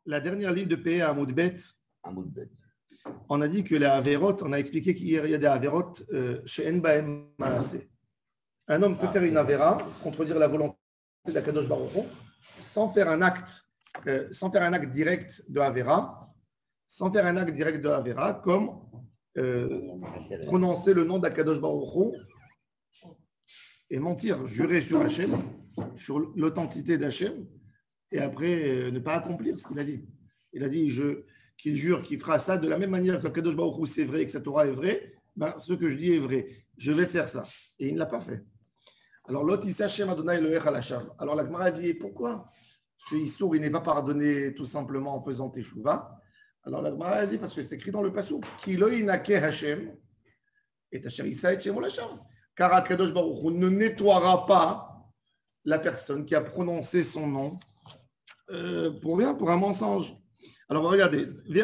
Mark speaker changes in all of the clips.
Speaker 1: la dernière ligne de P à Amoudbet,
Speaker 2: Amoudbet.
Speaker 1: on a dit que les Averot, on a expliqué qu'il y a des Averot chez Enbaem Maaseh. Un homme peut faire une Avera, contredire la volonté d'Akadosh Baruch Hu, sans faire un acte direct de Avera, comme prononcer le nom d'Akadosh Baruch Hu et mentir, jurer sur Hachem, sur l'authenticité d'Hachem, et après ne pas accomplir ce qu'il a dit. Il a dit qu'il jure qu'il fera ça de la même manière que Kadosh Baruch Hu c'est vrai et que sa Torah est vrai, ben, ce que je dis est vrai. Je vais faire ça. Et il ne l'a pas fait. Alors, l'Otissa Shem Adonai Elohech Halacham. Alors, la Gemara dit pourquoi ce Issour il n'est pas pardonné tout simplement en faisant Teshuvah. Alors, la Gemara dit parce que c'est écrit dans le Passouk Ki lo yinake Hashem et Asher Yisa et Shem Olasham. Car Kadosh Baruch Hu ne nettoiera pas la personne qui a prononcé son nom pour rien, pour un mensonge. Alors, regardez. La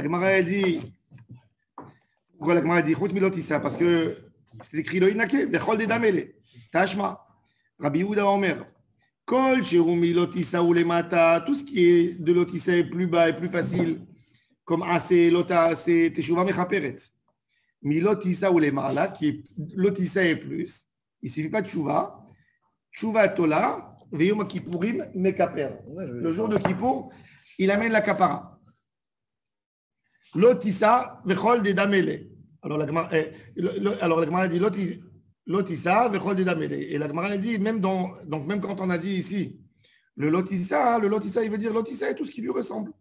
Speaker 1: Gemara dit pourquoi la Gemara dit parce que c'est écrit Loïnake, Bechol de Damele, Tashma, Rabbi Yehuda Omer, Kol Shehu Milotissa ou les Mata, tout ce qui est de Lotissa est plus bas et plus facile, comme Ase, Lota, Ase, Teshuva Mechaperet. Milotissa ou les Mala, qui est Lotissa est plus, il ne suffit pas de Teshuva, Teshuva Tola, Veyom Kippourim, Mekaper. Le jour de Kippour, il amène la kapara. Lotissa, Bechol de Damele. Alors la Gemara dit Lotissa, Vechol de Damele. Et la Gemara dit, même quand on a dit ici, le Lotissa, il veut dire Lotissa et tout ce qui lui ressemble.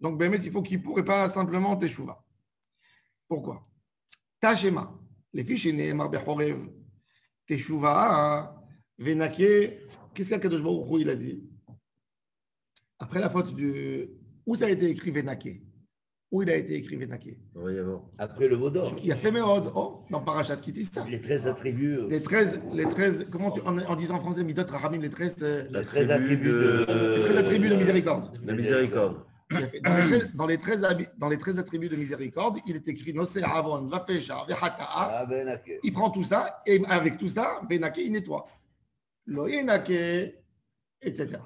Speaker 1: Donc, il faut qu'il ne pourrait pas simplement Teshuva. Pourquoi Tashema, les fiches Nehemar Bechorev, Teshuva, Venake, qu'est-ce qu'Akadosh Baruch Hu il a dit après la faute où ça a été écrit Venake? Où il a été écrit Venake?
Speaker 2: Après le Vaudor.
Speaker 1: Il a fait Méod, dans Parashat Kitissa.
Speaker 2: Les 13 attributs.
Speaker 1: Les 13 en disant en français, Midot Rahamim, les 13
Speaker 2: attributs
Speaker 1: de miséricorde.
Speaker 2: La miséricorde.
Speaker 1: Dans les 13 attributs de miséricorde, il est écrit Nosé Avon, Vafesha, Vechata'a. Il prend tout ça, et avec tout ça, Venake, il nettoie. Loyenake, etc.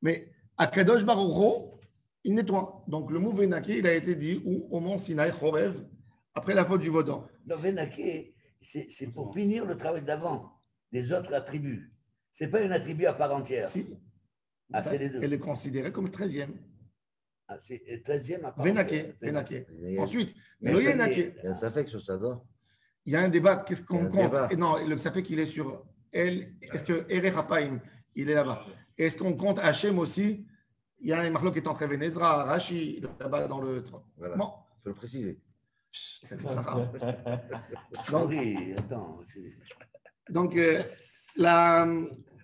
Speaker 1: Mais à Kadosh Baruch Hu, il nettoie. Donc le mot Venake, il a été dit au mont Sinaï, Chorev, après la faute du Vaudan.
Speaker 2: Non, Venake, c'est pour finir le travail d'avant, les autres attributs. Ce n'est pas un attribut à part entière.
Speaker 1: Si.
Speaker 2: C'est les deux.
Speaker 1: Elle est considérée comme 13e.
Speaker 2: C'est 13e à part
Speaker 1: entière. Venake. Ensuite, le Yenake.
Speaker 3: Il y a un Safek sur ça, non?
Speaker 1: Il y a un débat, qu'est-ce qu'on compte? Non, le Safek, il est sur elle. Est-ce que Ere Hapaim, il est là-bas? Est-ce qu'on compte Hachem aussi? Il y a un marloc qui est entre Venezra, Rashi, là-bas dans le.
Speaker 3: Voilà.
Speaker 1: Bon.
Speaker 3: Il faut le préciser.
Speaker 1: Donc, la.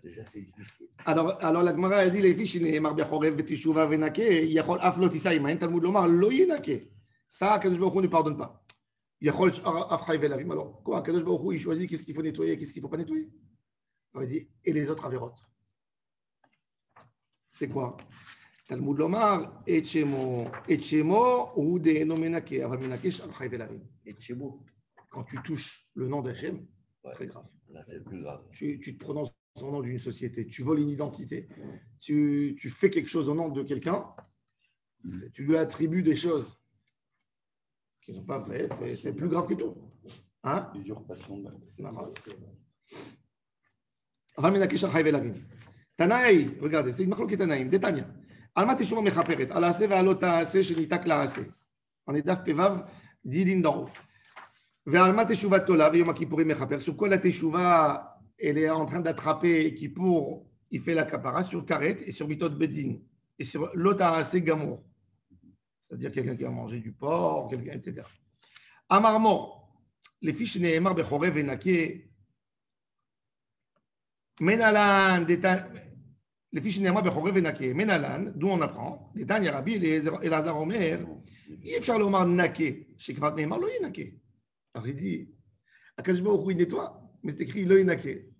Speaker 2: Déjà, c'est difficile.
Speaker 1: Alors la Gemara a dit les fiches, Marbe Chorev, Betishuva, Venake, Yachol Aflotissa, Imaïn, Talmud Lomar, Loyinake. Ça, Kadosh Baruch Hu ne pardonne pas. Yachol Afchaï Velavim. Alors, quoi, Kadosh Baruch Hu, il choisit qu'est-ce qu'il faut nettoyer, qu'est-ce qu'il ne faut pas nettoyer. Alors, il dit, et les autres avérotes. C'est quoi? Talmud Lomar, Etchemo, ou des nomenake, Avamenake, Afchaï Velavim. Etchemo, quand tu touches le nom d'Hachem, c'est très grave.
Speaker 2: Là, c'est le plus grave.
Speaker 1: Tu te prononces au nom d'une société, tu voles une identité, tu fais quelque chose au nom de quelqu'un, tu lui attribues des choses qui ne sont pas vraies, c'est plus grave que tout. Hein?
Speaker 4: L'usurpation de
Speaker 1: Tanaï, regardez, c'est une marque qui est Tanaïm, Détania. Alma Teshuvah Mechaperet, Alase ve'alot ta'ase shenitak la'ase. On est daf pevav, didin d'en haut. Ve'alma Teshuvah tola, ve'yom kippurim mechaper. Sur quoi la Teshuvah elle est en train d'attraper Kippour, il fait la kapara sur Karet et sur Bitot Bedin et sur Lota'ase Gamour. C'est-à-dire quelqu'un qui a mangé du porc, quelqu'un, etc. Amarmor, les fiches Nehemar Bechorev Venake, Menalan, les fiches Nehemar Bechorev Venake, Menalan, d'où on apprend, des Tanya Rabbi et Lazar Omer, Yefchar Lomar Nake, Shekvat Nehemar Lo Yenake. Alors il dit, Akadosh Baruch Hu il nettoie, mais c'est écrit Lo Yenake.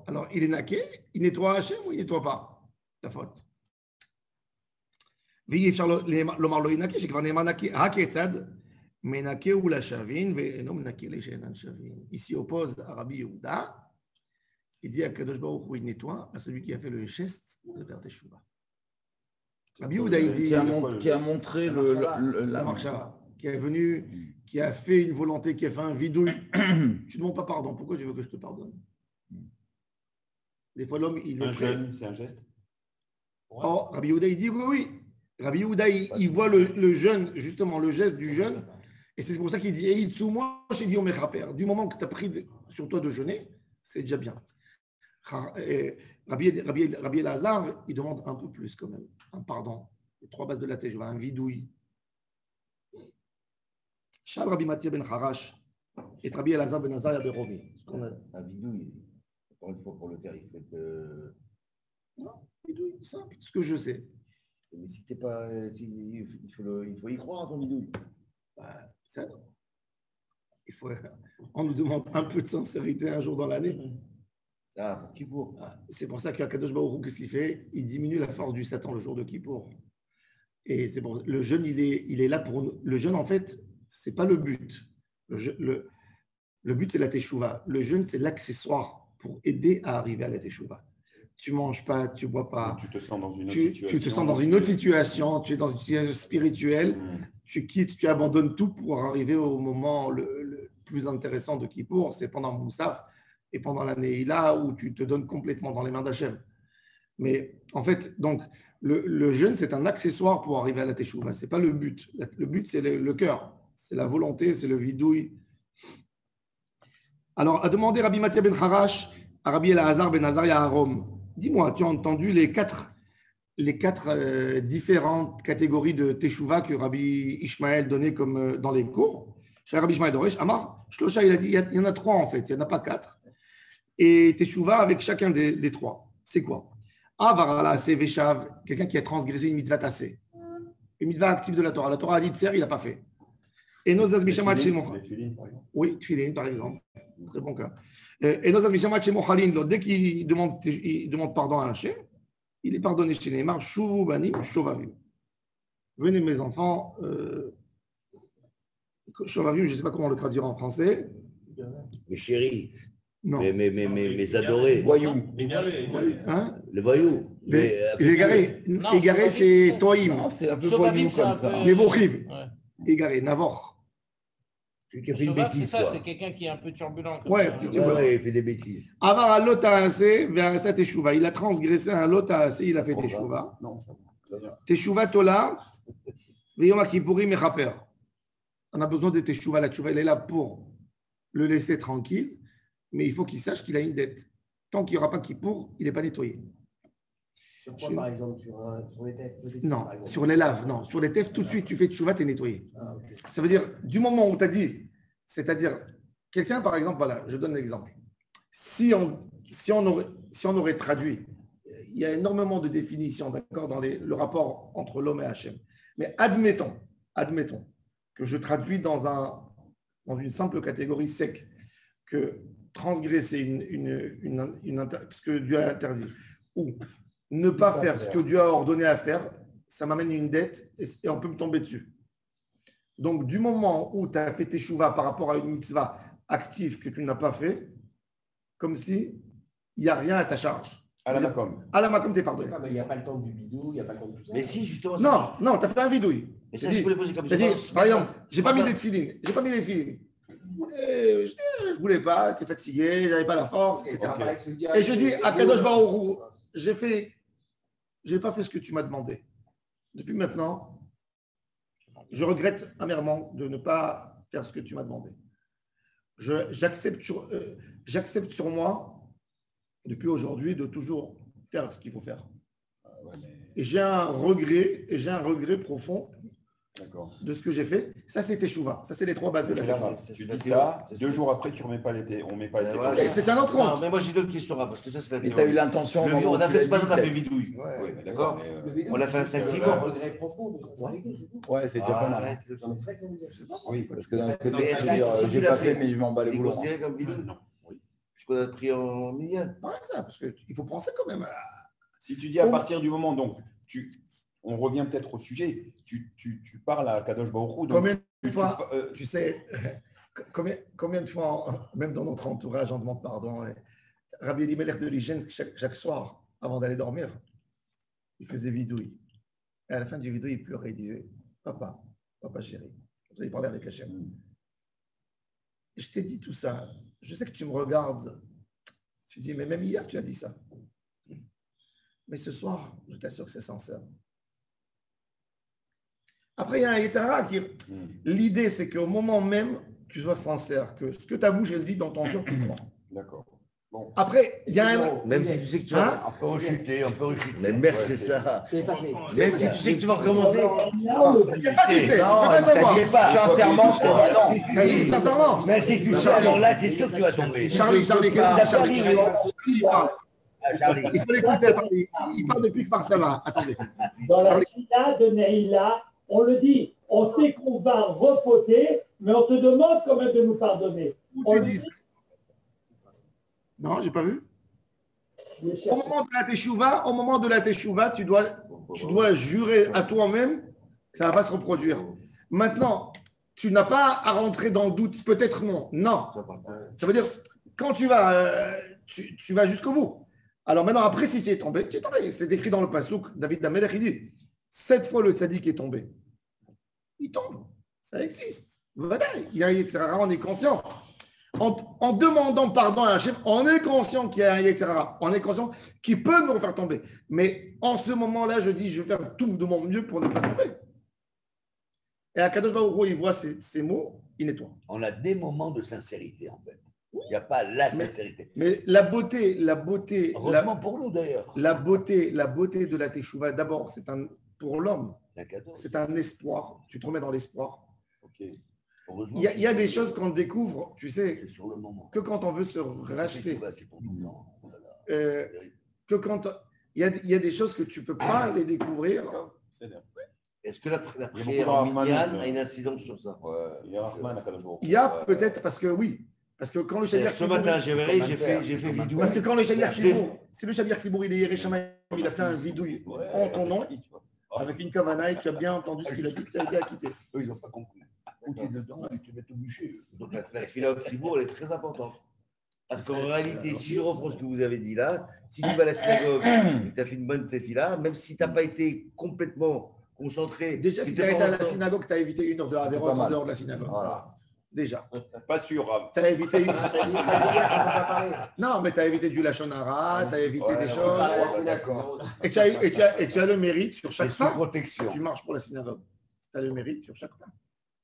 Speaker 1: Alors il est naqué, il nettoie Hachem ou il ne nettoie pas la faute? ואי-אפשר לומר לו ינקה, שכבר נאמר נקה, הכיצד? מנקה הוא לשווין ואינו מנקה לשאינן שווין. Ici oppose à Rabbi Yehuda, il dit à Kadosh Baruch Hu, il nettoie à celui qui a fait le geste de faire teshuva. Rabbi Yehuda, il dit,
Speaker 3: qui a montré
Speaker 1: la marchava, qui est venu, qui a fait une volonté, qui a fait un vidouille. Tu ne demandes pas pardon. Pourquoi tu veux que je te pardonne? Des fois, l'homme, il est
Speaker 4: jeûne, c'est un geste.
Speaker 1: Oh, Rabbi Yehuda, il dit oui. Rabbi Yehuda, il voit le jeûne, justement, le geste du jeûne. Et c'est pour ça qu'il dit Eïtsou-moi, j'ai dit au Mechaper. Du moment que tu as pris sur toi de jeûner, c'est déjà bien. Rabbi Elazar, il demande un peu plus quand même. Un pardon. Les 3 bases de la tête, un vidouille. Shal Rabbi Matia ben Harash et Rabbi Elazar ben Azariah ben Rovi.
Speaker 3: Un vidouille, encore une fois, pour le faire, il faut être.
Speaker 1: Non, vidouille, simple, ce que je sais.
Speaker 3: Mais si t'es pas. Il faut y croire à ton vidouille.
Speaker 1: Ça, on nous demande un peu de sincérité un jour dans l'année.
Speaker 3: Ah, pour Kippour.
Speaker 1: C'est pour ça qu'Akadosh Baruch Hu, qu'est-ce qu'il fait? Il diminue la force du Satan le jour de Kippour. Et c'est pour le jeûne, il est là pour nous. Le jeûne, en fait, c'est pas le but. Le but, c'est la teshuva. Le jeûne, c'est l'accessoire pour aider à arriver à la teshuva. Tu manges pas, tu bois pas.
Speaker 4: Tu te sens dans une autre situation.
Speaker 1: Tu te sens dans une autre situation, tu es dans une situation spirituelle, tu quittes, tu abandonnes tout pour arriver au moment le plus intéressant de Kippour, c'est pendant Moussaf et pendant la Neila où tu te donnes complètement dans les mains d'Hachem. Mais en fait, donc, le jeûne, c'est un accessoire pour arriver à la teshuva, ce n'est pas le but. Le but, c'est le cœur, c'est la volonté, c'est le vidouille. Alors, a demandé Rabbi Matia ben Harash à Rabbi Elazar ben Azariah à Rome. Dis-moi, tu as entendu les quatre différentes catégories de teshuva que Rabbi Ishmael donnait comme dans les cours? Chez Rabbi Ishmael Doresh, Amar, Shlosha, il a dit, il y en a 3 en fait, il n'y en a pas 4. Et teshuva avec chacun des 3. C'est quoi? Avarala Seveshav, quelqu'un qui a transgressé une mitzvah tassée. Une mitzvah active de la Torah. La Torah a dit de faire, il n'a pas fait. Et nos azmishamat chez oui, tfilin par exemple. Très bon cas. Et nos azmishamat chez Mochalin, dès qu'il demande pardon à Hachem, il est pardonné chez Neymar, Shuvou banim shovavim. Venez mes enfants, shovavim, je ne sais pas comment le traduire en français.
Speaker 2: Mes chéris,
Speaker 1: non.
Speaker 2: mes adorés.
Speaker 3: Voyous.
Speaker 1: Hein?
Speaker 2: Les voyous.
Speaker 1: Les égarés. Égarés, c'est Toïm.
Speaker 3: C'est un peu voyou comme ça.
Speaker 1: Les Bochim. Égaré, Navor.
Speaker 2: Celui qui a fait une bêtise.
Speaker 5: C'est ça, c'est quelqu'un qui est un peu turbulent.
Speaker 1: Ouais,
Speaker 2: il fait des bêtises.
Speaker 1: Avar un lot à assez vers sa teshuva. Il a transgressé un lot à assez, il a fait teshuva. Teshuva tola, veyoma kippourim mechaper. On a besoin de teshuva. La teshuva, elle est là pour le laisser tranquille, mais il faut qu'il sache qu'il a une dette. Tant qu'il n'y aura pas kippour, il n'est pas nettoyé.
Speaker 6: Sur quoi, par exemple? Sur les tefs?
Speaker 1: Non, sur les laves, non. Sur les tefs, tout de suite, tu fais teshuva, tu es nettoyé.
Speaker 6: Ah, okay.
Speaker 1: Ça veut dire, du moment où tu as dit, c'est-à-dire, quelqu'un, par exemple, voilà, je donne l'exemple. Si on aurait traduit, il y a énormément de définitions, d'accord, dans le rapport entre l'homme et Hachem. Mais admettons que je traduis dans une simple catégorie sec, que transgresser ce que Dieu a interdit, ou ne pas faire ce que Dieu a ordonné à faire, ça m'amène une dette et on peut me tomber dessus. Donc, du moment où tu as fait tes teshuva par rapport à une mitzvah active que tu n'as pas fait, comme si il n'y a rien à ta charge.
Speaker 4: À la makom.
Speaker 1: À la makom, tu es pardonné.
Speaker 6: Il n'y a pas le temps du bidou, il n'y a pas le temps de tout ça.
Speaker 2: Mais si, justement.
Speaker 1: Non, tu as fait un vidouille.
Speaker 2: Et ça, je peux les poser comme ça.
Speaker 1: Par exemple, j'ai pas mis des tefilines. Je voulais pas, j'étais fatigué, j'avais pas la force, etc. Et je dis à Kadosh Baruch Hu, j'ai pas fait ce que tu m'as demandé. Depuis maintenant, je regrette amèrement de ne pas faire ce que tu m'as demandé. J'accepte sur moi, depuis aujourd'hui, de toujours faire ce qu'il faut faire. Et j'ai un regret profond de ce que j'ai fait. Ça, c'est teshuva. Ça, c'est les 3 bases de la teshuva.
Speaker 4: Tu dis ça, 2 jours après, tu remets pas l'été. On met pas l'été.
Speaker 1: C'est un autre compte.
Speaker 2: Non, mais moi, j'ai d'autres questions, parce que ça, c'est la.
Speaker 3: Et tu as eu l'intention.
Speaker 2: On a fait ce matin, on a fait vidouille. D'accord. On l'a fait un samedi.
Speaker 6: Un regret profond.
Speaker 3: Ouais, c'est déjà pas mal.
Speaker 4: Oui,
Speaker 3: parce que d'un côté, je veux dire, j'ai pas fait, mais je m'en bats les
Speaker 2: boulons.
Speaker 3: boulons.
Speaker 2: Considéré comme vidouille? Non. Je qu'on a pris en milliard.
Speaker 1: Ouais, ça, parce qu'il faut penser quand même.
Speaker 4: Si tu dis à partir du moment, donc, on revient peut-être au sujet, tu parles à Kadosh Baruch Hu.
Speaker 1: Combien de fois, tu sais, combien de fois, même dans notre entourage, on demande pardon. Rabbi Elimelech de Ligensk, chaque soir, avant d'aller dormir, il faisait vidouille. Et à la fin du vidouille, il pleurait. Il disait, papa chéri. Vous allez parler avec Hachem. Je t'ai dit tout ça. Je sais que tu me regardes. Tu dis, mais même hier, tu as dit ça. Mais ce soir, je t'assure que c'est sincère. Après, il y a un Yetzirah qui... L'idée, c'est qu'au moment même, tu sois sincère, que ce que ta bouche, elle dit dans ton cœur, tu crois.
Speaker 4: D'accord. Bon.
Speaker 1: Après, il y a un...
Speaker 2: Même si tu sais que tu
Speaker 1: Hein?
Speaker 2: vas un peu rechuter, un peu rechuter. Mais merde, c'est ça.
Speaker 6: C'est effacé.
Speaker 2: Même si tu sais que tu vas recommencer.
Speaker 1: Il n'y a pas de tu sais, tu peux pas savoir.
Speaker 2: T'inquiète pas.
Speaker 6: Sincèrement,
Speaker 1: T'as dit sincèrement.
Speaker 2: Mais si tu sais, alors là, tu es sûr que tu vas tomber.
Speaker 1: Charlie, qu'est-ce que c'est, Charlie? Il parle.
Speaker 2: Ah, Charlie.
Speaker 1: Il faut l'écouter. Attendez. Il parle depuis que par ça va. Attendez.
Speaker 7: Dans la China de Neila, on le dit, on sait qu'on va repoter, mais on te demande quand même de nous pardonner.
Speaker 1: Où tu dis ça? Non, j'ai pas vu. Au moment de la teshuva, tu dois jurer à toi-même que ça ne va pas se reproduire. Maintenant, tu n'as pas à rentrer dans le doute, peut-être non. Non. Ça veut dire, quand tu vas jusqu'au bout. Alors maintenant, après, si tu es tombé, tu es tombé. C'est écrit dans le Passouk, David Damelech, il dit, 7 fois le tzaddik est tombé. Il tombe. Ça existe. Voilà. On est conscient. En demandant pardon à Hachem, on est conscient qu'il y a un Yetzirah, on est conscient qu'il peut nous refaire tomber. Mais en ce moment-là, je dis, je vais faire tout de mon mieux pour ne pas tomber. Et à Kadosh Baruch Hu, il voit ces mots, il nettoie.
Speaker 2: On a des moments de sincérité, en fait. Il n'y a pas la sincérité.
Speaker 1: Mais la beauté,
Speaker 2: heureusement pour nous, d'ailleurs.
Speaker 1: la beauté de la Teshuvah, d'abord, pour l'homme, c'est un espoir. Tu te remets dans l'espoir.
Speaker 4: Ok.
Speaker 1: Il y a des choses qu'on découvre, tu sais,
Speaker 2: C'est sur le moment.
Speaker 1: que quand on veut se racheter.
Speaker 2: C'est pour tout le temps. Oh là là.
Speaker 1: Que quand il y a des choses que tu ne peux pas les découvrir.
Speaker 4: C'est bien.
Speaker 2: Est-ce que la
Speaker 4: Il y a
Speaker 2: prière
Speaker 4: beaucoup de
Speaker 2: en
Speaker 4: Rahman,
Speaker 2: minyan a une incidence sur ça?
Speaker 4: Il y a Rahman à Kadosh Baruch Hu.
Speaker 1: Il y a peut-être, parce que oui, parce que quand le Shaliach
Speaker 2: Ce matin, j'ai fait vidéo.
Speaker 1: parce que quand le Shaliach Tzibour, si le Shaliach Tzibour, il est Yerushalayim, il a fait un vidouille en ton nom, avec une kavana, et tu as bien entendu ce qu'il a dit, tu as été acquitté.
Speaker 2: Eux, ils n'ont pas compris. Quand tu es dedans, ils te mettent au bûcher. Donc la fila au Tzibour, elle est très importante. Parce qu'en réalité, si je reprends ce que vous avez dit là, si tu vas à la synagogue et que tu as fait une bonne tefila, même si tu n'as pas été complètement concentré.
Speaker 1: Déjà, si tu as été à la synagogue, tu as évité une heure de Averot en dehors de la synagogue.
Speaker 2: Voilà.
Speaker 1: Déjà.
Speaker 4: Pas sûr, Rav.
Speaker 1: Tu as évité Non, mais tu as évité du Lachonara, tu as évité des choses. Et tu as le mérite sur chaque
Speaker 2: Sous
Speaker 1: pas.
Speaker 2: protection.
Speaker 1: Tu marches pour la synagogue. Tu as le mérite sur chaque pas.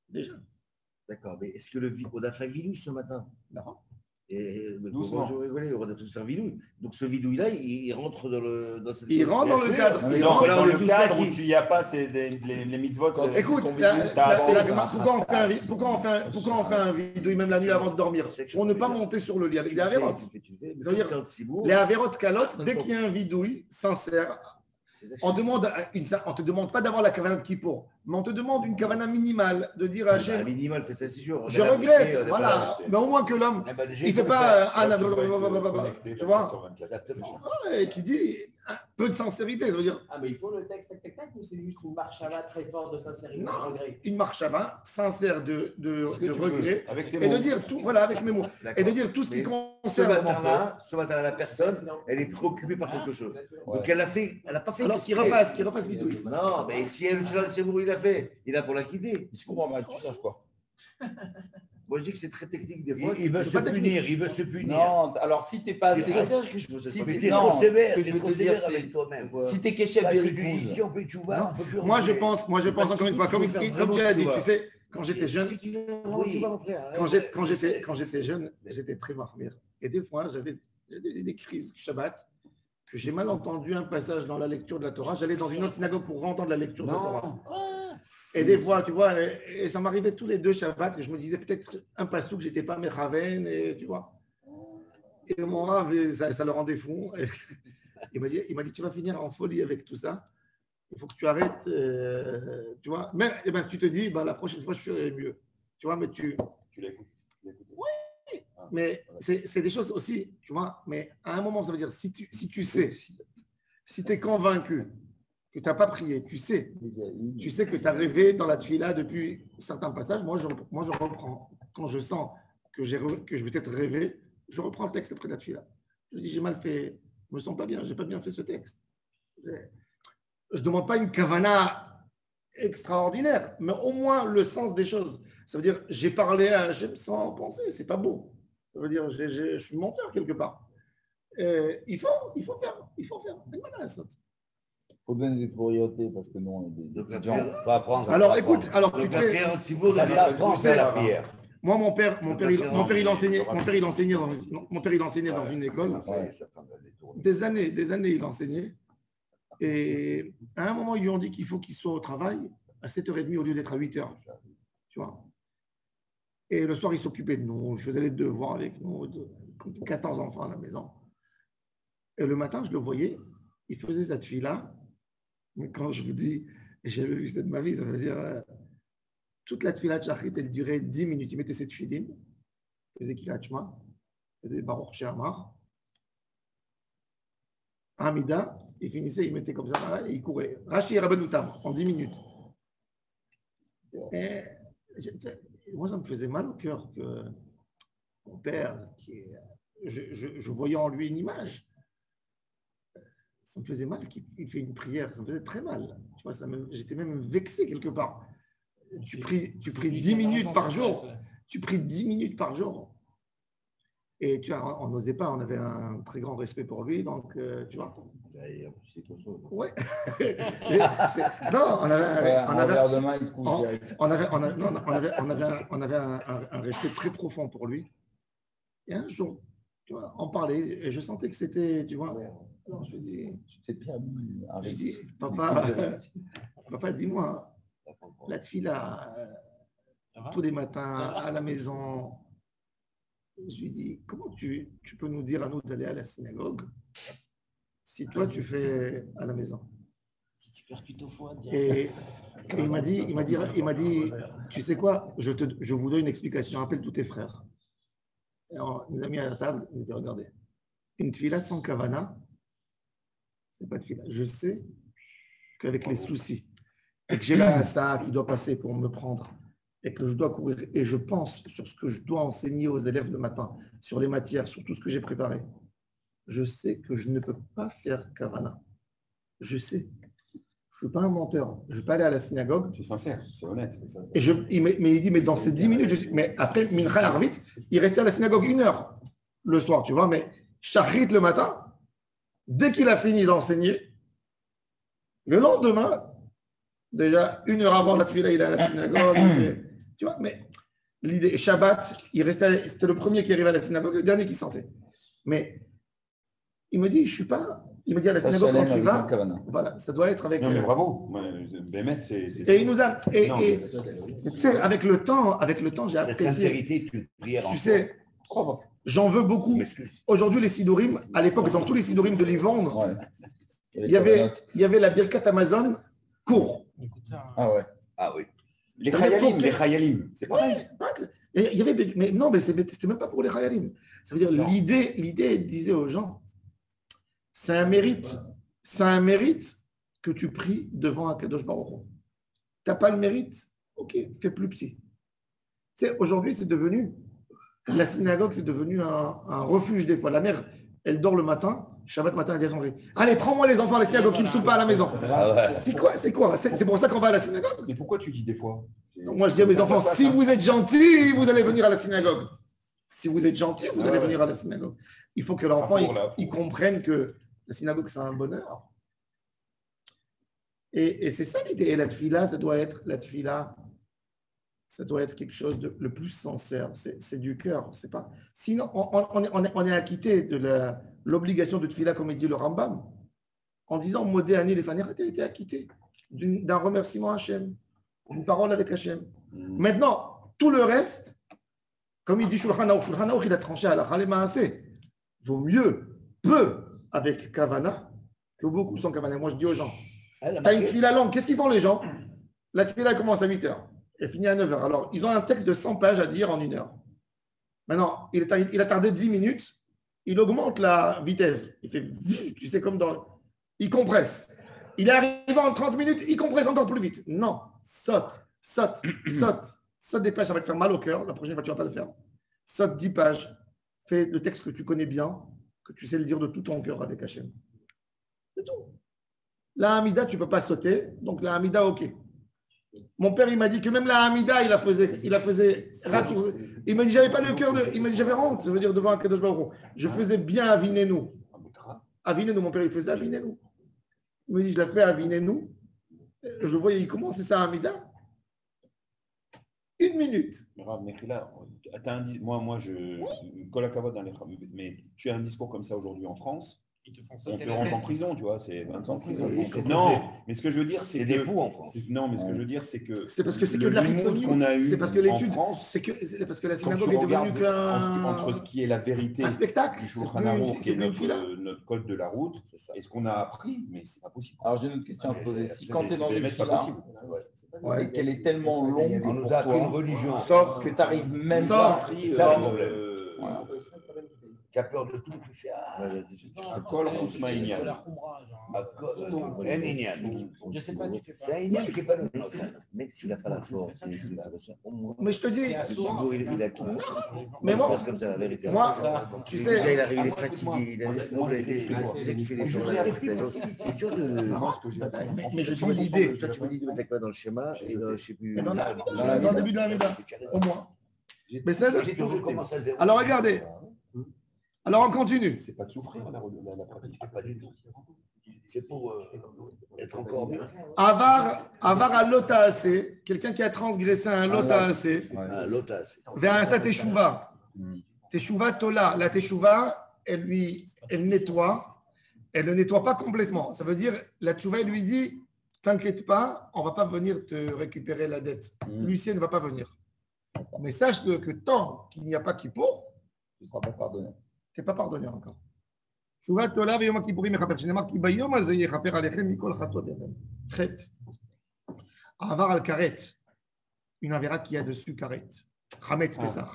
Speaker 1: Déjà.
Speaker 2: D'accord, mais est-ce que on a fait un vidouille ce matin?
Speaker 1: Non.
Speaker 4: Doucement.
Speaker 2: On a tous fait un vidouille. Donc ce vidouille-là, il rentre dans cette.
Speaker 1: Il rentre dans le cadre.
Speaker 4: Mais
Speaker 1: Il
Speaker 4: non,
Speaker 1: rentre
Speaker 4: dans
Speaker 1: dans
Speaker 4: le
Speaker 1: le
Speaker 4: cadre où il n'y a pas les mitzvot.
Speaker 1: Écoute, pourquoi on fait un vidouille même la nuit avant de dormir? Pour ne pas monter sur le lit avec des avérotes. Ça veut dire, les avérotes calottes, dès qu'il y a un vidouille sincère, on te demande pas d'avoir la kavana de Kippour, mais on te demande une kavana minimale, de dire à Hachem,
Speaker 2: Minimal, c'est sûr.
Speaker 1: je regrette, voilà, mais au moins que l'homme, il ne fait pas un tu vois,
Speaker 2: Exactement.
Speaker 1: et qui dit peu de sincérité, ça veut dire
Speaker 6: Ah, mais il faut le texte, tac, tac, tac, ou c'est juste une marche à bas très forte de sincérité,
Speaker 1: Non.
Speaker 6: de regret?
Speaker 1: une marche à main sincère de regret,
Speaker 4: Avec tes
Speaker 1: et de
Speaker 4: mots.
Speaker 1: dire tout, voilà, avec mes mots, et de dire tout ce qui
Speaker 2: Mais
Speaker 1: concerne.
Speaker 2: ce matin-là, la personne, elle est préoccupée par quelque chose. Donc elle n'a pas fait.
Speaker 1: Alors qu'il refasse vidouille.
Speaker 2: Non, mais si elle il a fait, il a pour la quitter.
Speaker 5: Je comprends pas, tu cherches quoi?
Speaker 2: Moi, je dis que c'est très technique des fois.
Speaker 3: Il veut
Speaker 2: C'est
Speaker 3: se
Speaker 2: pas technique.
Speaker 3: punir, il veut se punir.
Speaker 5: Non, alors si t'es pas assez.
Speaker 2: Si
Speaker 5: mais
Speaker 2: t'es
Speaker 5: non,
Speaker 2: trop sévère,
Speaker 5: ce que je
Speaker 2: t'es
Speaker 5: veux
Speaker 2: trop
Speaker 5: te dire,
Speaker 2: sévère
Speaker 5: c'est-
Speaker 2: avec toi-même.
Speaker 5: Si t'es Keshev
Speaker 2: Parce que tu dis,
Speaker 5: Vericruz,
Speaker 2: si on peut tu vas, on peut plus
Speaker 1: Moi je
Speaker 2: reculer.
Speaker 1: pense encore une fois, comme tu as dit, tu sais, quand j'étais jeune,
Speaker 2: Oui.
Speaker 1: quand j'étais jeune, j'étais très marmire. Et des fois, j'avais des crises Shabbat, que j'ai mal entendu un passage dans la lecture de la Torah. J'allais dans une autre synagogue pour entendre la lecture de la Torah. Et des fois, tu vois, et ça m'arrivait tous les deux Shabbat, que je me disais peut-être un passou que j'étais pas Mechaven, et tu vois. Et mon rave, ça le rendait fou. Et il m'a dit, tu vas finir en folie avec tout ça. Il faut que tu arrêtes, tu vois. Mais tu te dis, la prochaine fois, je ferai mieux. Tu vois, mais
Speaker 4: Tu l'écoutes.
Speaker 1: mais c'est des choses aussi, tu vois. Mais à un moment, ça veut dire, si tu sais, si tu es convaincu que tu n'as pas prié, tu sais que tu as rêvé dans la tefila depuis certains passages, moi je reprends. Quand je sens que je vais peut-être rêver, je reprends le texte après la tefila. Je lui dis, j'ai mal fait, je me sens pas bien, j'ai pas bien fait ce texte. Je demande pas une kavana extraordinaire, mais au moins le sens des choses. Ça veut dire, j'ai parlé à Hachem sans penser, c'est pas beau. Ça veut dire, je suis menteur quelque part. Il faut faire.
Speaker 3: Il faut donner des priorités parce que nous, on est des petits gens.
Speaker 2: Il faut apprendre.
Speaker 1: Alors écoute, alors tu
Speaker 2: Donc,
Speaker 1: te
Speaker 2: la
Speaker 1: fais.
Speaker 2: prière de Sibour,
Speaker 3: Ça s'apprend,
Speaker 2: c'est la
Speaker 3: ça.
Speaker 2: prière.
Speaker 1: Moi, mon père, il enseignait dans une école.
Speaker 3: Ouais.
Speaker 1: Des années, il enseignait. Et à un moment, ils lui ont dit qu'il faut qu'il soit au travail à 7h30 au lieu d'être à 8h. Tu vois. Et le soir, il s'occupait de nous. Il faisait les devoirs avec nous. 14 enfants à la maison. Et le matin, je le voyais. Il faisait cette fille-là. Mais quand je vous dis, j'avais vu ça de ma vie, ça veut dire toute la tefila de Shachrit, elle durait 10 minutes. Il mettait cette filine, il faisait Kirat Shema, il faisait Baruch She'amar, Hamida, il finissait, il mettait comme ça, et il courait. Rashi Rabbanoutam, en 10 minutes. Et moi, ça me faisait mal au cœur que mon père, je voyais en lui une image. Ça me faisait mal qu'il fait une prière, ça me faisait très mal. Tu vois, j'étais même vexé quelque part. Tu pries 10 minutes par jour. Tu pries 10 minutes par jour. Et tu vois, on n'osait pas, on avait un très grand respect pour lui, donc tu vois. Ouais. Non, on avait un respect très profond pour lui. Et un jour, tu vois, on parlait, et je sentais que c'était, tu vois. Alors je lui dis, papa, dis-moi. La tefila, tous les matins à la maison. Je lui dis, comment tu peux nous dire à nous d'aller à la synagogue si toi tu fais à la maison? Et il m'a dit, tu sais quoi, je vous donne une explication, appelle tous tes frères. Alors, il nous a mis à la table, il nous dit, regardez, une tefila sans kavana, c'est pas de tefila. Je sais qu'avec les soucis, et que j'ai la hassa qui doit passer pour me prendre, et que je dois courir, et je pense sur ce que je dois enseigner aux élèves le matin, sur les matières, sur tout ce que j'ai préparé, je sais que je ne peux pas faire kavana. Je sais. Je ne suis pas un menteur. Je ne vais pas aller à la synagogue.
Speaker 4: C'est sincère, c'est honnête.
Speaker 1: Et il dit, mais dans ces 10 minutes, mais après Mincha Arvit, il restait à la synagogue 1 heure le soir, tu vois, mais Shachrit le matin, dès qu'il a fini d'enseigner, le lendemain, déjà 1 heure avant la tefila, il est à la synagogue. Tu vois, mais l'idée, Shabbat, c'était le premier qui arrivait à la synagogue, le dernier qui sortait. Mais il me dit, je suis pas. Il me dit à la synagogue, quand tu vas, voilà, ça doit être avec.
Speaker 4: Non, mais bravo. Bémet, c'est.
Speaker 1: Et il nous a. Avec le temps, j'ai apprécié.
Speaker 2: La sincérité, tu prières en
Speaker 1: Tu sais, j'en veux beaucoup. Aujourd'hui, les Sidurim, à l'époque, dans tous les Sidurim de Livonne, il y avait la Birkat Amazon court.
Speaker 3: Ah ouais.
Speaker 2: Ah oui.
Speaker 4: Les Chayalim, c'est pareil.
Speaker 1: Il y avait, mais non, mais c'était même pas pour les Chayalim. Ça veut dire, l'idée, elle disait aux gens, c'est un mérite que tu pries devant un Kadosh Baruch Hu. Tu n'as pas le mérite, ok, fais plus petit. Tu sais, aujourd'hui, c'est devenu, la synagogue, c'est devenu un refuge des fois. La mère, elle dort le matin, Shabbat matin, elle dit à son mari, allez, prends-moi les enfants à la synagogue qui ne me saoulent pas à la maison.
Speaker 2: Ah ouais.
Speaker 1: C'est quoi C'est pour ça qu'on va à la synagogue.
Speaker 4: Mais pourquoi tu dis des fois?
Speaker 1: Donc, moi, je dis à mes enfants, si vous êtes gentils, vous allez venir à la synagogue. Si vous êtes gentils, vous allez venir à la synagogue. Il faut que l'enfant il comprenne que la synagogue, c'est un bonheur. Et c'est ça l'idée. Et la tefila, ça doit être quelque chose de le plus sincère. C'est du cœur. C'est pas. Sinon, on est acquitté de l'obligation de tefila, comme il dit le Rambam, en disant Modé Ani les Fanir, tu as été acquitté d'un remerciement à Hachem, d'une parole avec Hachem. Maintenant, tout le reste, comme il dit Shulchan Aruch, il a tranché à la Chalema assez. Vaut mieux peu avec Kavana que beaucoup sans Kavana. Moi, je dis aux gens, tu as une tefila longue, qu'est-ce qu'ils font les gens? La tefila commence à 8h et finit à 9h. Alors, ils ont un texte de 100 pages à dire en 1 heure. Maintenant, il a tardé 10 minutes, il augmente la vitesse. Il fait, tu sais, comme dans. Il compresse. Il est arrivé en 30 minutes, il compresse encore plus vite. Non, saute des pages, ça va te faire mal au cœur. La prochaine fois, tu ne vas pas le faire. Saute 10 pages, fais le texte que tu connais bien, que tu sais le dire de tout ton cœur avec Hachem. C'est tout. La Hamida, tu ne peux pas sauter. Donc la Hamida, ok. Mon père, il m'a dit que même la Hamida, il la faisait raccourcir. Il m'a dit, j'avais pas le cœur de. Il m'a dit, j'avais honte, ça veut dire devant un Kadosh Baruch Hu. Je faisais bien Avinenu. Avinenu, mon père, il faisait Avinenu. Il m'a dit, je l'ai fait Avinenu. Je le voyais, il commence, c'est ça, Hamida. 1 minute.
Speaker 4: Moi, colle à cavote dans les travaux, mais tu as un discours comme ça aujourd'hui en France, on peut rentrer en prison, tu vois, c'est 20 ans de prison. Non, mais ce que je veux dire, c'est
Speaker 2: des poux en France.
Speaker 4: Non, mais ce que je veux dire, c'est que
Speaker 1: c'est parce que c'est que de la
Speaker 4: l'humour qu'on a eu
Speaker 1: c'est parce que l'étude,
Speaker 4: en France,
Speaker 1: c'est parce que la
Speaker 4: quand
Speaker 1: synagogue
Speaker 4: tu
Speaker 1: est devenue
Speaker 4: regardes entre ce qui est la vérité
Speaker 1: un spectacle.
Speaker 4: du Shulchan Aruch, qui est notre code de la route, et ce qu'on a appris, mais c'est pas possible.
Speaker 5: Alors j'ai une autre question à te poser. Si quand tu es dans une
Speaker 4: pas
Speaker 5: fila
Speaker 4: possible.
Speaker 5: et qu'elle est tellement longue
Speaker 2: On nous
Speaker 5: pour
Speaker 2: a appris une
Speaker 5: toi,
Speaker 2: religion.
Speaker 5: sauf que tu n'arrives même pas.
Speaker 2: Ça, le problème.
Speaker 5: Voilà.
Speaker 2: Qui a peur de tout, tu fais
Speaker 4: Kol Chutz Ma'inyan.
Speaker 2: un Inyan.
Speaker 6: Je sais pas, tu fais pas.
Speaker 2: C'est un Inyan qui n'est pas le nôtre. Même s'il n'a pas la force,
Speaker 1: Mais je te dis,
Speaker 2: il a tout.
Speaker 1: mais moi,
Speaker 2: comme ça, la vérité.
Speaker 1: moi, tu sais,
Speaker 2: il arrive, il est fatigué, il a des problèmes, il fait les choses. C'est dur de.
Speaker 1: mais je dis l'idée.
Speaker 2: Toi, tu me dis de mettre dans le schéma et je ne sais plus.
Speaker 1: Mais dans le début de la Hamida, au moins. Mais c'est
Speaker 2: J'ai toujours commencé à zéro.
Speaker 1: alors regardez. Alors on continue.
Speaker 4: C'est pas de souffrir la pratique.
Speaker 2: Pas du tout. C'est pour être encore mieux.
Speaker 1: Avar à l'otaase, quelqu'un qui a transgressé un lotaase,
Speaker 2: L'otas.
Speaker 1: vers un sa teshuva. Teshuva tola. La teshuva, elle nettoie. Elle ne nettoie pas complètement. Ça veut dire, la teshuva, elle lui dit, t'inquiète pas, on ne va pas venir te récupérer la dette. Lucien ne va pas venir. Mais sache que tant qu'il n'y a pas Kippour,
Speaker 5: Tu ne seras pas pardonné.
Speaker 1: tu n'es pas pardonné encore. תשובה תולה ביום הכיפורים מכפר, שנאמר כי ביום הזה יכפר עליכם מכל חטאותיכם. חטא. העבר על כרת, une avéra qui a dessus karet. Chametz Pesach.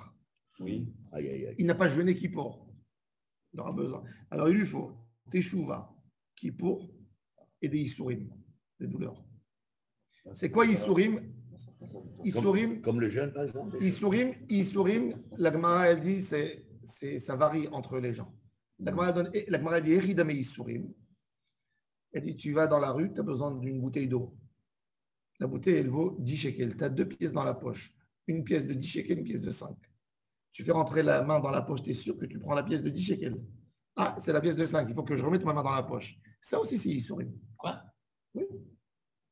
Speaker 4: Oui.
Speaker 2: Aïe, aïe, aïe.
Speaker 1: Il n'a pas jeûné Kippour. Il aura besoin. Alors il lui faut Teshuva, Kippour et des Issourim, des douleurs. C'est quoi Issourim? Issourim,
Speaker 2: Comme le jeune, par exemple.
Speaker 1: Issourim, la Gemara elle dit ça varie entre les gens. La Gemara dit Eridame Issourim. Elle dit tu vas dans la rue, tu as besoin d'une bouteille d'eau. La bouteille elle vaut 10 shekels. Tu as 2 pièces dans la poche. Une pièce de 10 shekels, une pièce de 5. Tu fais rentrer la main dans la poche, tu es sûr que tu prends la pièce de 10 shekels. Ah, c'est la pièce de 5, il faut que je remette ma main dans la poche. Ça aussi, c'est Issourim.
Speaker 6: Quoi?
Speaker 1: Oui.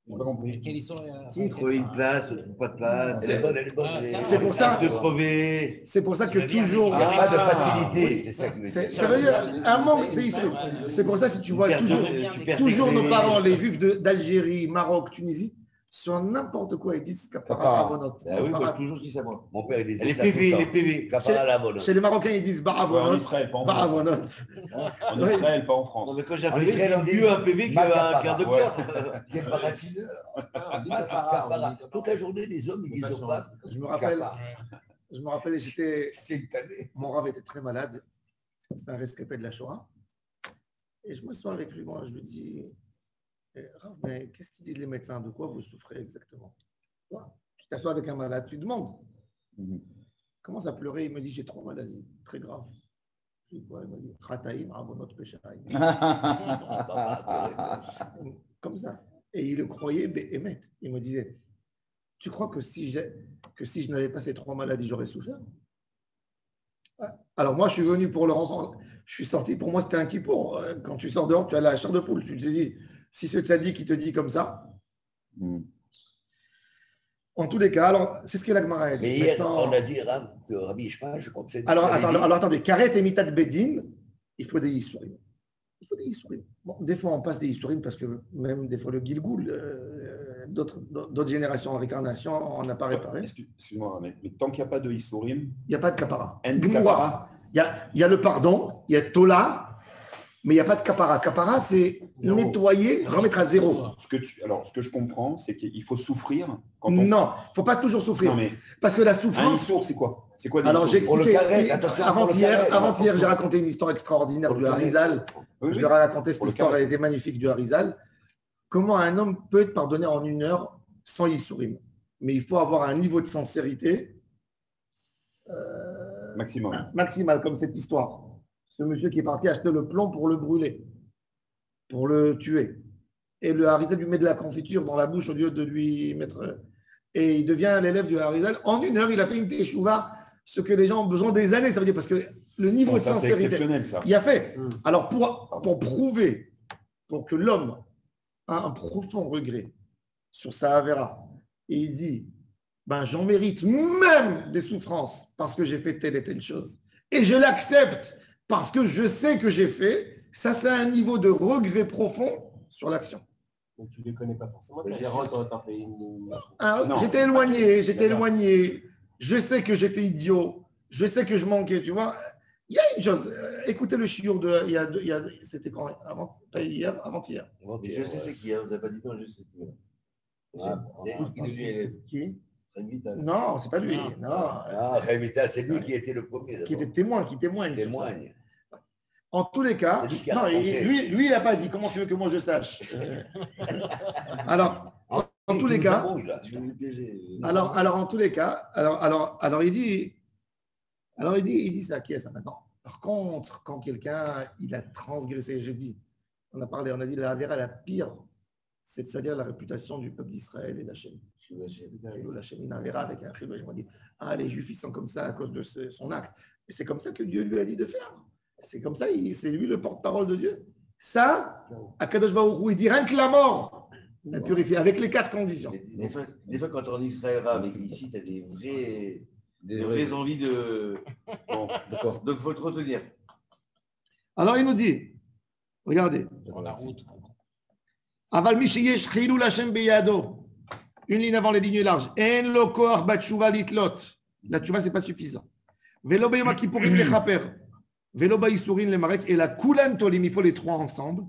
Speaker 4: On a compris.
Speaker 6: Quelle histoire
Speaker 2: Si, trouver une place, pas de place. Elle est bonne, elle est bonne.
Speaker 1: C'est pour ça.
Speaker 2: De crever.
Speaker 1: C'est pour ça que toujours.
Speaker 2: Il n'y a pas de facilité, c'est ça qui veut dire.
Speaker 1: Ça veut dire un manque, c'est Issourim. C'est pour ça, si tu vois toujours nos parents, les juifs d'Algérie, Maroc, Tunisie, sur n'importe quoi, ils disent Kapara Avonot.
Speaker 2: Ah oui, moi, toujours je dis ça, moi. Mon père, il disait ça. Les PV, Kapara la bonne.
Speaker 1: Chez les Marocains, ils disent
Speaker 4: En
Speaker 1: Baravonot.
Speaker 4: Israël, pas en France.
Speaker 1: Baravonot.
Speaker 4: En Israël, pas en France.
Speaker 2: Non, mais quand j'appelais, c'est mieux un PV qu'un docteur. Quel paratineur. Toute la journée, les hommes, ils disent aux femmes.
Speaker 1: Je me rappelle, mon rave était très malade. C'était un rescapé de la Shoah. Et je m'assois avec lui, moi, je lui dis, Rav, mais qu'est-ce qu'ils disent les médecins? De quoi vous souffrez exactement? Tu t'assois avec un malade, tu demandes. Commence à pleurer, il me dit, j'ai 3 maladies, très graves. Je dis quoi? Il me dit, Khataïm, Avonot, Peshaïm. Comme ça. Et il le croyait, Béhémet. Il me disait, tu crois que si je n'avais pas ces 3 maladies, j'aurais souffert? Alors moi, je suis venu pour le renfort. Je suis sorti, pour moi, c'était un kippour. Quand tu sors dehors, tu as la chair de poule. Tu te dis, si ce tzaddik qui te dit comme ça. En tous les cas, alors, c'est ce qu'est la Gemara.
Speaker 2: Mais hier, on a dit que Rabbi Ishmael, je crois que c'est.
Speaker 1: Alors, attendez, Karet et Mitat Bedin, il faut des Yissourim. Il faut des Yissourim. Bon, des fois, on passe des Yissourim parce que même des fois, le Gilgoul, d'autres générations en réincarnation, on n'a pas réparé.
Speaker 4: Excuse-moi, mais tant qu'il n'y a pas de Issourim,
Speaker 1: il n'y a pas de Kapara.
Speaker 4: Kapara.
Speaker 1: Il y a le pardon, il y a Tola, mais il n'y a pas de Kapara. Kapara, c'est nettoyer, remettre à zéro.
Speaker 4: Ce que je comprends, c'est qu'il faut souffrir.
Speaker 1: Non, il ne faut pas toujours souffrir.
Speaker 4: Non, mais
Speaker 1: parce que la
Speaker 4: un
Speaker 1: souffrance.
Speaker 4: Issour, c'est quoi? C'est quoi
Speaker 1: Alors, j'ai expliqué.
Speaker 2: Avant-hier,
Speaker 1: Avant-hier, j'ai raconté une histoire extraordinaire du Harizal. Je leur ai raconté cette histoire, elle était magnifique du Harizal. Comment un homme peut être pardonné en 1 heure sans Yissourim. Mais il faut avoir un niveau de sincérité
Speaker 4: maximum.
Speaker 1: Maximal, comme cette histoire. Ce monsieur qui est parti acheter le plomb pour le brûler, pour le tuer. Et le Harizal lui met de la confiture dans la bouche au lieu de lui mettre. Et il devient l'élève du Harizal. En 1 heure, il a fait une teshuva, ce que les gens ont besoin des années. Ça veut dire parce que le niveau de
Speaker 4: Ça, c'est
Speaker 1: sincérité.
Speaker 4: exceptionnel, ça.
Speaker 1: Il a fait. Alors, pour prouver, pour que l'homme a un profond regret sur sa Avera, et il dit ben, j'en mérite même des souffrances parce que j'ai fait telle et telle chose. Et je l'accepte parce que je sais que j'ai fait. Ça, c'est un niveau de regret profond sur l'action.
Speaker 6: Donc tu ne les connais pas forcément. Gérald, tu aurais fait une.
Speaker 1: J'étais éloigné. Je sais que j'étais idiot. Je sais que je manquais, tu vois. Il y a une chose. Écoutez le shiur de. C'était quand hier, avant-hier.
Speaker 2: Je sais c'est qui, hein, vous n'avez pas dit non, je sais qui.
Speaker 1: Qui? Non, c'est pas lui. Non.
Speaker 2: Ah, Rémita, c'est lui qui était le premier.
Speaker 1: Qui était témoin, qui témoigne.
Speaker 2: Témoigne.
Speaker 1: En tous les cas, non, lui, il n'a pas dit. Comment tu veux que moi je sache? Alors, en tous les cas, alors en tous les cas, alors il dit ça, qui est ça maintenant? Par contre, quand quelqu'un il a transgressé, j'ai dit, on a dit la Avera la pire, c'est-à-dire la réputation du peuple d'Israël et d'Hachem. Une Avera avec un chilou, on dit les Juifs ils sont comme ça à cause de son acte. Et c'est comme ça que Dieu lui a dit de faire. C'est comme ça, c'est lui le porte-parole de Dieu. Ça, Akadosh Baruch Hu, il dit rien que la mort, la purifier avec les 4 conditions.
Speaker 2: Des fois, quand on Israël, avec ici, tu as des vraies envies de. Bon, d'accord. Donc, il faut te retenir.
Speaker 1: Alors, il nous dit, regardez.
Speaker 6: Sur la route.
Speaker 1: Aval Mishiyesh Chilul Hashem Beyado. Une ligne avant les lignes larges. En lo koach batshuva litlot. La tshuva, ce n'est pas suffisant. Velo beyom kippurim lechaper. Velo baïsourin le marek. Et la kulan tolim, il faut les 3 ensemble.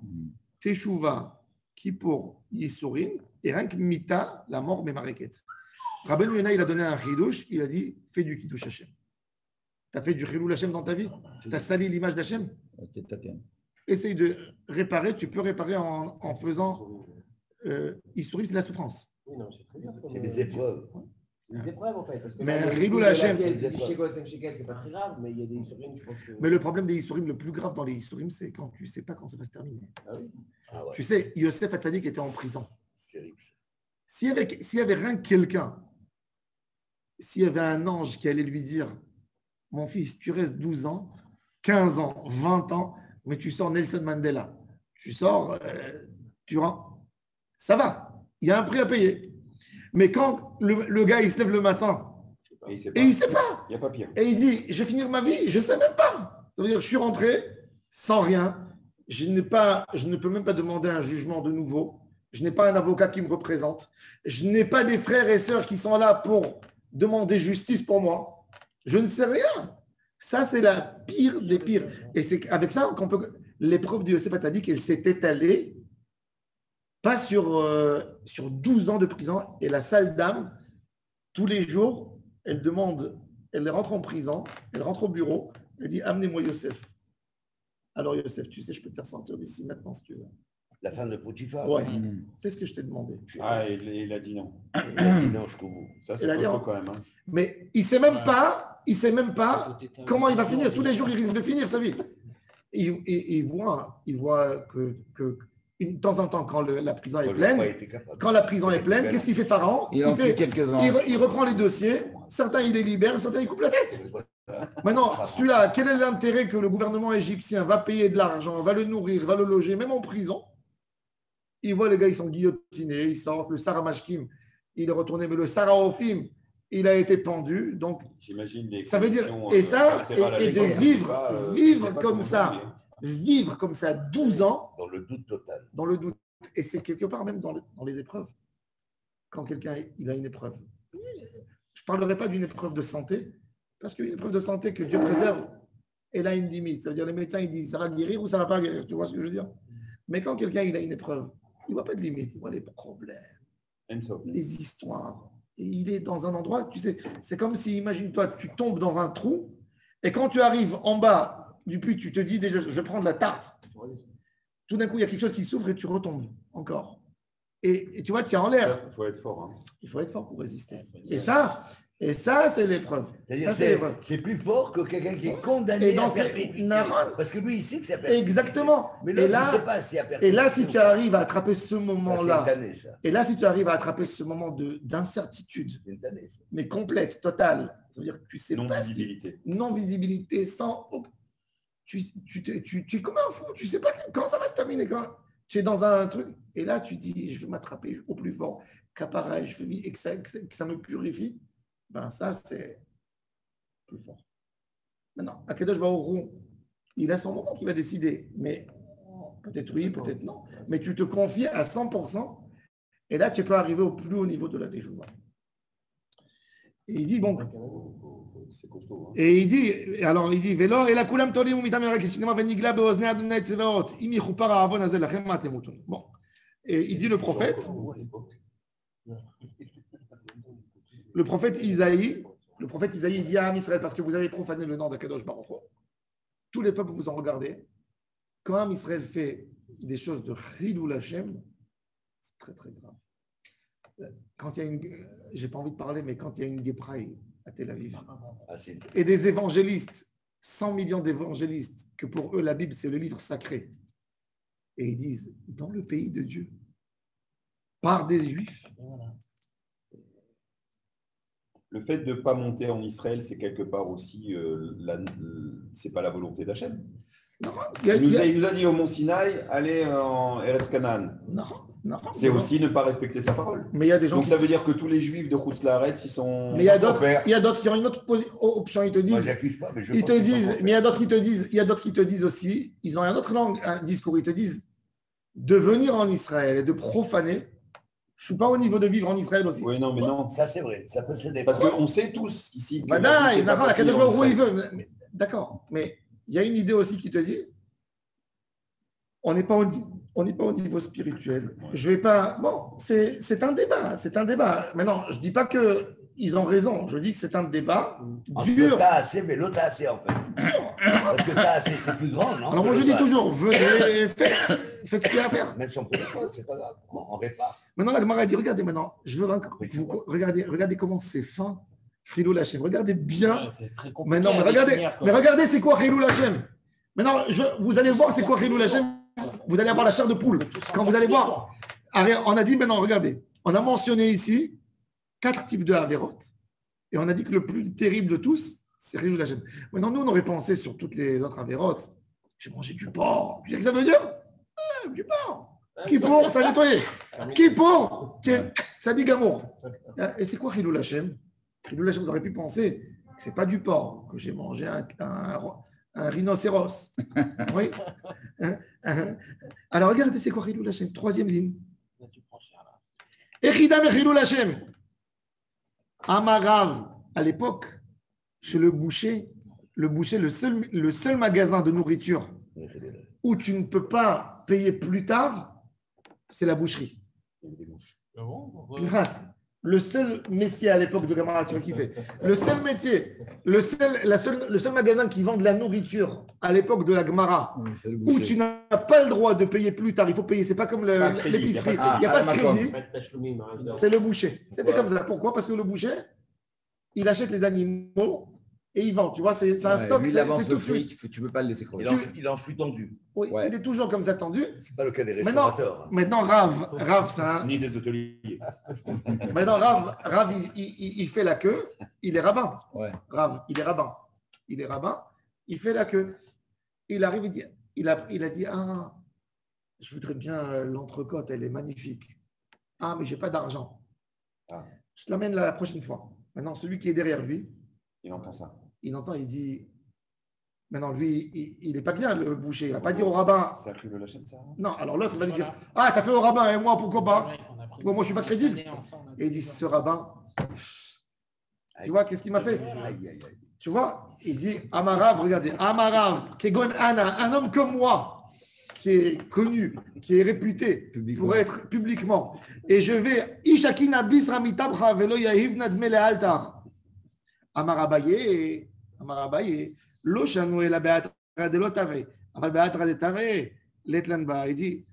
Speaker 1: Teshuva, kippur, yisourin. Et rien que mita, la mort, memareket. Rabbeinu Yonah, il a donné un chidouche. Il a dit, fais du kiddush Hashem. Tu as fait du chilul Hashem dans ta vie? Tu as sali l'image d'Hachem? Essaye de réparer. Tu peux réparer en faisant yisourin, c'est la souffrance.
Speaker 6: Oui, non, c'est très bien.
Speaker 2: C'est des épreuves.
Speaker 6: Les épreuves, en fait. Parce que
Speaker 1: mais Chilul Hashem.
Speaker 6: C'est pas très grave, mais il y a des Issourim, je pense que.
Speaker 1: Mais le problème des Issourim, le plus grave dans les Issourim, c'est quand tu ne sais pas quand ça va se terminer.
Speaker 6: Ah oui.
Speaker 2: Ah ouais.
Speaker 1: Tu sais, Yosef Hatzadik était en prison.
Speaker 2: C'est terrible.
Speaker 1: S'il y avait rien que quelqu'un, s'il y avait un ange qui allait lui dire mon fils, tu restes 12 ans, 15 ans, 20 ans, mais tu sors Nelson Mandela. Tu sors, tu rentres. Ça va. Il y a un prix à payer. Mais quand le gars, il se lève le matin, et il ne sait pas.
Speaker 4: Il n'y a pas pire.
Speaker 1: Et il dit, je vais finir ma vie, je ne sais même pas. Ça veut dire, je suis rentré sans rien. Je ne peux même pas demander un jugement de nouveau. Je n'ai pas un avocat qui me représente. Je n'ai pas des frères et sœurs qui sont là pour demander justice pour moi. Je ne sais rien. Ça, c'est la pire des pires. Et c'est avec ça qu'on peut... L'épreuve de Yosef Hatzadik, elle s'est étalée pas sur 12 ans de prison. Et la sale dame, tous les jours, elle rentre en prison, elle rentre au bureau, elle dit, amenez-moi Yosef. Alors Yosef, tu sais, je peux te faire sortir d'ici maintenant si tu veux.
Speaker 2: La femme de Potiphar.
Speaker 1: Ouais. Fais ce que je t'ai demandé.
Speaker 4: Ah, il a dit non.
Speaker 2: Il a dit non jusqu'au bout.
Speaker 4: Ça, c'est costaud quand même. Hein.
Speaker 1: Mais il ne sait même pas comment il va finir. Tous les jours, il risque de finir sa vie. Il voit que de temps en temps, quand la prison est pleine, qu'est-ce qu'il fait Pharaon? Il reprend les dossiers, certains il les libère, certains il coupe la tête. Maintenant, celui-là, quel est l'intérêt que le gouvernement égyptien va payer de l'argent, va le nourrir, va le loger, même en prison? Il voit les gars, ils sont guillotinés, ils sortent, le Sarah Mashkim, il est retourné, mais le Sarah Ophim, il a été pendu. Donc, ça veut dire, et de vivre comme ça. Vivre comme ça 12 ans.
Speaker 2: Dans le doute total.
Speaker 1: Dans le doute. Et c'est quelque part même dans les épreuves. Quand quelqu'un il a une épreuve. Je ne parlerai pas d'une épreuve de santé, parce qu'une épreuve de santé que Dieu préserve, elle a une limite. Ça veut dire les médecins ils disent ça va guérir ou ça ne va pas guérir. Tu vois ce que je veux dire? Mais quand quelqu'un il a une épreuve, il ne voit pas de limite, il voit les problèmes, les histoires. Et il est dans un endroit, tu sais, c'est comme si, imagine-toi, tu tombes dans un trou, et quand tu arrives en bas du puits, tu te dis déjà, je vais prendre la tarte. Tout d'un coup, il y a quelque chose qui s'ouvre et tu retombes encore. Et tu vois, tu es en l'air.
Speaker 4: Il faut être fort. Hein.
Speaker 1: Il faut être fort pour résister. Et ça, Et ça, c'est l'épreuve.
Speaker 2: C'est-à-dire
Speaker 1: Ça, c'est l'épreuve.
Speaker 2: c'est plus fort que quelqu'un qui est condamné
Speaker 1: Et dans
Speaker 2: à
Speaker 1: ces-
Speaker 2: perpétuité.
Speaker 1: Naran.
Speaker 2: Parce que lui, il sait que c'est à perpétuité.
Speaker 1: Exactement.
Speaker 2: Mais
Speaker 1: Et
Speaker 2: l'autre, il
Speaker 1: là,
Speaker 2: ne sait pas si à
Speaker 1: et
Speaker 2: perpétuité.
Speaker 1: là, si tu arrives à attraper ce
Speaker 2: Ça,
Speaker 1: moment-là,
Speaker 2: c'est une tannée, ça.
Speaker 1: et là, si tu arrives à attraper ce moment d'incertitude,
Speaker 2: C'est une tannée, ça.
Speaker 1: mais complète, totale, ça veut dire que tu sais pas ce qui-
Speaker 4: Non-visibilité.
Speaker 1: non-visibilité, sans. Tu es comme un fou, tu sais pas quand ça va se terminer. Quand tu es dans un truc, et là, tu dis, je vais m'attraper au plus fort, qu'appareil, je fais vivre et que ça me purifie. Ben, ça, c'est plus fort. Maintenant, Akadosh Baruch Hu, il a son moment qui va décider, mais peut-être oui, peut-être non. Mais tu te confies à 100%, et là, tu peux arriver au plus haut niveau de la Teshuvah. Et il dit, bon.
Speaker 4: C'est costaud. Hein.
Speaker 1: Et il dit, Vélo, et la Kulam Tolim ou Mitamir Akishinema Benigla Beozne Adonai Tsevaot, Imi Chupara Avon Azel Lachem Matemutun. Bon. Et il dit le prophète Isaïe, il dit à Am Israël, parce que vous avez profané le nom de Kadosh Baruch Hu, tous les peuples vous ont regardé. Quand Am Israël fait des choses de Chilul Hashem, c'est très très grave. Quand il y a une, j'ai pas envie de parler, mais quand il y a une Gepraï à Tel Aviv, et des évangélistes, 100 millions d'évangélistes, que pour eux la Bible c'est le livre sacré, et ils disent, dans le pays de Dieu, par des Juifs.
Speaker 4: Le fait de ne pas monter en Israël, c'est quelque part aussi, c'est pas la volonté d'Hachem. Il nous a dit au Mont Sinaï, allez en Eretz Canaan. C'est aussi ne pas respecter sa parole.
Speaker 1: Mais il y a des gens.
Speaker 4: Donc ça veut dire que tous les Juifs de Chutz Laaretz, ils sont.
Speaker 1: Mais il y a d'autres qui ont une autre option. Ils te disent.
Speaker 2: Moi, j'accuse pas, mais je
Speaker 1: ils
Speaker 2: pense
Speaker 1: te
Speaker 2: qu'ils
Speaker 1: disent.
Speaker 2: sont
Speaker 1: Mais il y a d'autres qui te disent aussi. Ils ont un autre langue, un discours. Ils te disent de venir en Israël et de profaner. Je suis pas au niveau de vivre en Israël aussi.
Speaker 4: Oui, non, mais non.
Speaker 2: Ça, c'est vrai. Ça peut se
Speaker 4: Parce
Speaker 2: dépendre.
Speaker 4: qu'on sait tous ici. Que
Speaker 1: Bah,
Speaker 4: c'est pas facile en Israël.
Speaker 1: il veut. D'accord. Mais il y a une idée aussi qui te dit on n'est pas au niveau spirituel. Je vais pas. Bon, c'est un débat. C'est un débat. Maintenant, je dis pas qu'ils ont raison. Je dis que c'est un débat dur.
Speaker 2: T'as assez, mais l'autre a assez, en fait. Parce que t'as assez, c'est plus grand, non?
Speaker 1: Alors moi, je dis toujours, venez, faites ce qu'il y a à faire.
Speaker 2: Même si on peut les fautes, c'est pas grave. On répare.
Speaker 1: Maintenant, la Gemara dit, regardez maintenant, je veux regardez comment c'est fin, Chilul Hashem. Regardez bien. Maintenant, mais regardez, c'est quoi Chilul Hashem. Maintenant, vous allez voir, c'est quoi Chilul Hashem. Vous allez avoir la chair de poule. Quand vous allez voir, on a dit maintenant, regardez, on a mentionné ici 4 types de Averot, et on a dit que le plus terrible de tous, c'est Chilul Hashem. Maintenant, nous, on aurait pensé sur toutes les autres Averot. J'ai mangé du porc. Tu sais ce que ça veut dire? Du porc. Qui pour, ça nettoyer. Qui pour, ça dit Gamour. Et c'est quoi Chilul Hashem? Chilul Hashem, vous auriez pu penser que ce n'est pas du porc, que j'ai mangé un rhinocéros. Oui. Alors regardez, c'est quoi Chilul Hashem? 3e ligne. Echidam Chilul Hashem. Amarav, à l'époque, chez le boucher, le seul magasin de nourriture où tu ne peux pas payer plus tard, c'est la boucherie. Grâce. Le seul métier à l'époque de Gamara, tu vois qui fait. Le seul métier, le seul magasin qui vend de la nourriture à l'époque de la Gemara, où tu n'as pas le droit de payer plus tard, il faut payer, c'est pas comme l'épicerie, il n'y a pas de crédit, c'est le boucher. C'était comme ça. Pourquoi? Parce que le boucher, il achète les animaux et il vend. Tu vois, c'est un stock.
Speaker 5: Lui, il avance le fric, tu ne peux pas le laisser crever.
Speaker 2: Il est en flux tendu.
Speaker 1: Oui, il est toujours comme ça tendu.
Speaker 2: C'est pas le cas des restaurateurs.
Speaker 1: Maintenant Rav, c'est un...
Speaker 4: Ni des hôteliers.
Speaker 1: Maintenant, Rav il fait la queue, il est rabbin.
Speaker 5: Ouais.
Speaker 1: Rav, il est rabbin. Il fait la queue. Il arrive, il a dit, je voudrais bien l'entrecôte, elle est magnifique. Mais j'ai pas d'argent. Je te l'amène la prochaine fois. Maintenant, celui qui est derrière lui,
Speaker 4: il entend ça.
Speaker 1: Il entend, il dit, maintenant lui, il n'est pas bien le boucher. Il ne va pas dire au rabbin.
Speaker 4: Ça fait le lâcher de ça.
Speaker 1: Non, alors l'autre va lui dire, t'as fait au rabbin et moi, pourquoi pas? Moi, je ne suis pas crédible. Et il dit, ce rabbin, tu vois, qu'est-ce qu'il m'a fait? Tu vois, il dit, Amarav, regardez, Amarav, Kegon Anna, un homme comme moi, qui est connu, qui est réputé pour être publiquement. Et je vais, Ishakin Abis Ramitabra Velo Yahiv Nadmele Altar. Amarabaye, lo shanu la beatra de l'otave, aval beatra de tave, l'etlanba. Il dit,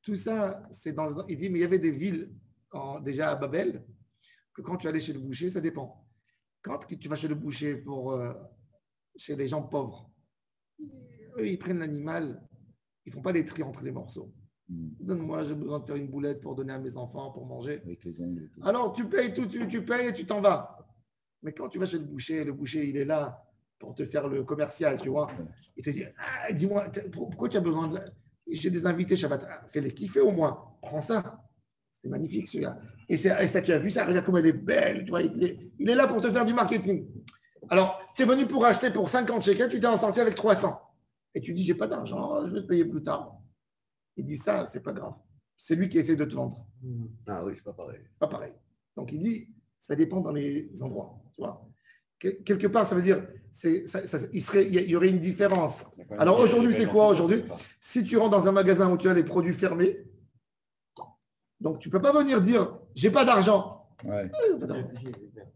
Speaker 1: tout ça, c'est dans. Il dit, mais il y avait des villes déjà à Babel, que quand tu allais chez le boucher, ça dépend. quand tu vas chez le boucher chez les gens pauvres, eux, ils prennent l'animal, ils ne font pas les tris entre les morceaux. Donne-moi, j'ai besoin de faire une boulette pour donner à mes enfants, pour manger.
Speaker 5: Avec les ongles.
Speaker 1: Alors, tu payes tout, tu payes et tu t'en vas. Mais quand tu vas chez le boucher, il est là pour te faire le commercial, tu vois. Il te dit, dis-moi, pourquoi tu as besoin de... J'ai des invités Shabbat. Fais-les kiffer au moins. Prends ça. C'est magnifique, celui-là. Et ça, tu as vu ça, regarde comme elle est belle. Tu vois, il est là pour te faire du marketing. Alors, tu es venu pour acheter pour 50 shekels, tu t'es en sorti avec 300. Et tu dis, j'ai pas d'argent, je vais te payer plus tard. Il dit ça, c'est pas grave. C'est lui qui essaie de te vendre.
Speaker 2: Ah oui, c'est pas pareil.
Speaker 1: Pas pareil. Donc, il dit, ça dépend dans les endroits. Tu vois. Quelque part, ça veut dire, il y aurait une différence. Alors, aujourd'hui, c'est quoi aujourd'hui? Si tu rentres dans un magasin où tu as les produits fermés, donc tu ne peux pas venir dire, j'ai pas d'argent.
Speaker 5: Ouais.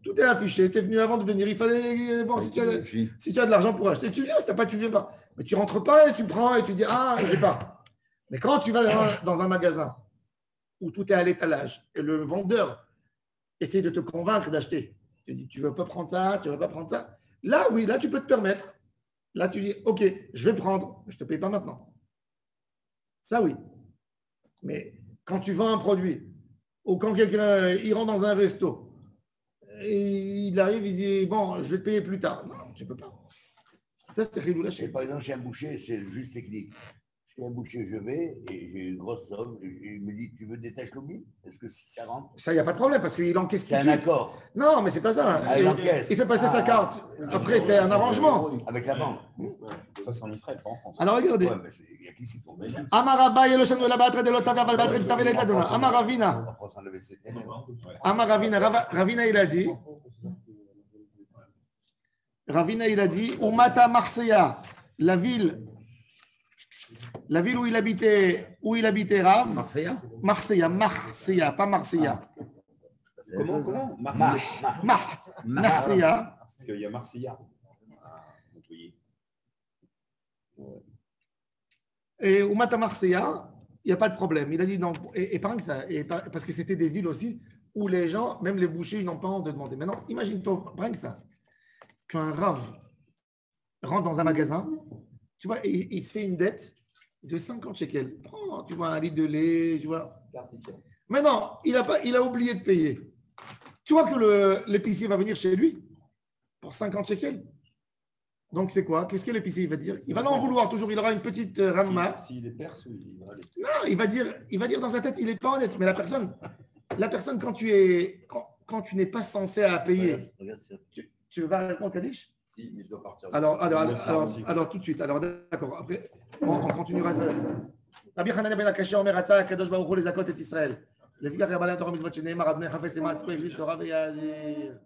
Speaker 1: Tout est affiché. Tu es venu avant de venir. Il fallait. Bon, si tu as de l'argent pour acheter, tu viens. Si tu n'as pas, tu ne viens pas. Mais tu ne rentres pas et tu prends et tu dis, ah, je n'ai pas. Mais quand tu vas dans un magasin où tout est à l'étalage et le vendeur essaie de te convaincre d'acheter, tu dis, tu ne veux pas prendre ça, tu ne veux pas prendre ça. Là, oui, là, tu peux te permettre. Là, tu dis, OK, je vais prendre, je ne te paye pas maintenant. Ça, oui. Mais quand tu vends un produit, ou quand quelqu'un il rentre dans un resto, et il arrive, il dit, bon, je vais te payer plus tard. Non, tu ne peux pas. Ça, c'est Khilou Hashem.
Speaker 2: Par exemple, chez un boucher, c'est juste technique. Chez un boucher, je vais et j'ai une grosse somme. Et il me dit, tu veux des tâches lobby? Est-ce que si ça rentre?
Speaker 1: Ça, il n'y a pas de problème parce qu'il encaisse.
Speaker 2: C'est un accord.
Speaker 1: Non, mais c'est pas ça.
Speaker 2: Ah,
Speaker 1: il fait passer sa carte. Après, c'est un arrangement.
Speaker 2: Avec la banque.
Speaker 4: Ça, c'est en Israël, pas en France.
Speaker 1: Alors, regardez.
Speaker 2: Ouais, il y a qui s'y font.
Speaker 1: Amaraba, Yeloshem de la batterie de l'Otava, la batterie de Tavelet la Dona. Amaravina.
Speaker 2: En France, on avait cette année.
Speaker 1: Amaravina. Ravina, il a dit. Ravina, il a dit, Umata Marseilla, la ville où il habitait Rav.
Speaker 5: Marseilla,
Speaker 1: pas Marseilla.
Speaker 4: Comment
Speaker 1: Marseilla.
Speaker 4: Parce qu'il y a Marseilla.
Speaker 1: Et Umata Marseilla, il n'y a pas de problème. Il a dit non. Et pas que ça. Parce que c'était des villes aussi où les gens, même les bouchers, ils n'ont pas honte de demander. Maintenant, imagine-toi, pas que ça. Qu'un Rav rentre dans un magasin, tu vois, et il se fait une dette de 50 shekels. Oh, tu vois, un litre de lait, tu vois. Maintenant, il a oublié de payer. Tu vois que l'épicier va venir chez lui pour 50 shekels. Donc, c'est quoi? Qu'est-ce que l'épicier va dire? Il va en vouloir toujours. Il aura une petite ramma.
Speaker 4: S'il est perse, il va aller.
Speaker 1: Non, il va dire dans sa tête, il n'est pas honnête. Mais la personne, quand tu n'es pas censé à payer, tu vas répondre, Kadish?
Speaker 3: Si, mais je dois partir.
Speaker 1: Alors, tout de suite. Alors, d'accord. Après, on continuera ça. Rabbi Hanan ben Akashi Omer Atza Kadosh Baruch Hu lezakot et Israël. לפיכך יבלע תורה מצוות שנאמר, אבני חפץ למען סיכוי, חפץ תורה ויעזיר.